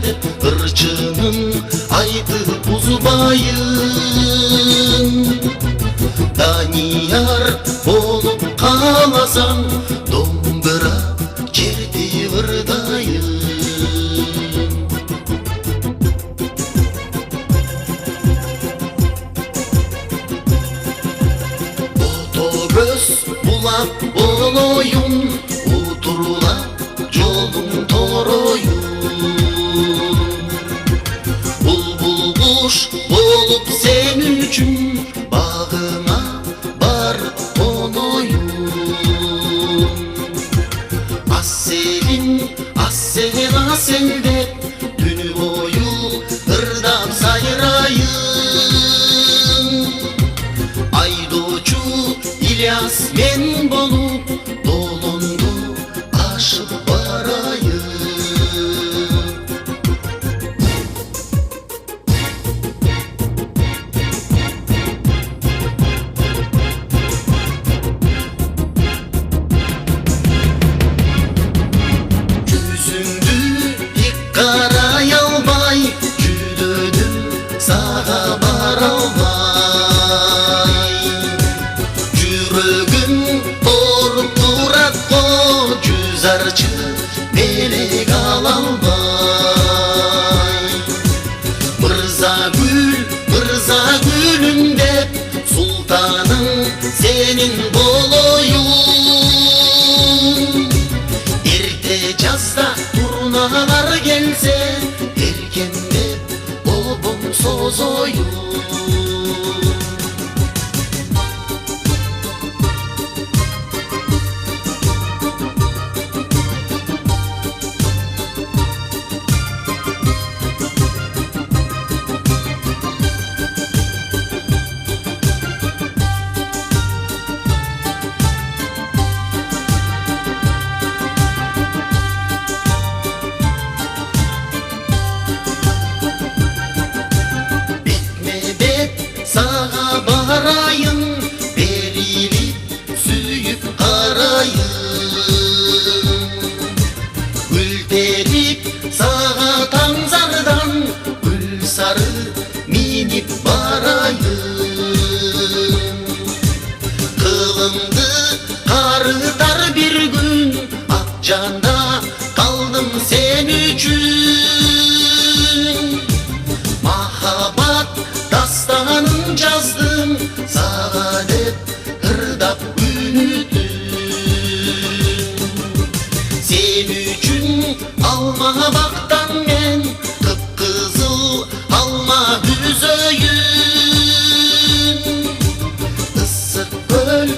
dep ырчынын айтып узбайын. Данияр болуп каласаң, домбыра чертип ырдайын. Otogöz bulak болоюн, утурула жолуң тороюн. Булбул куш болуп сен үчүн, багыңа бар коноюн. Аселин, асел, асел деп, түнү бою ырдап сайрайын. Айдоочу Ильяс мен болуп, долонду ашып барайын. Жүзүңдү тик карай албай, жүдөдүм сага бара албай. Жүрөгүм ооруп турат го, жүз арчы белек ала албай. Мырза гүлүм деп, султаның сенин болоюн. Эрте жазда турналар келсе, эркендеп обом созоюн. Сага барайын, берилип сүйүп карайын. Гүл терип сага таңзардан, гүл сары минип барайын. Кылымды карытар бир күн, ак жанда калдым сен үчүн. Махаббат dastanın жаздым, сага деп ырдап үнүтүн. Сен үчүн алма бактан мен, кыпкызыл алма үзөйүн. Ысык көл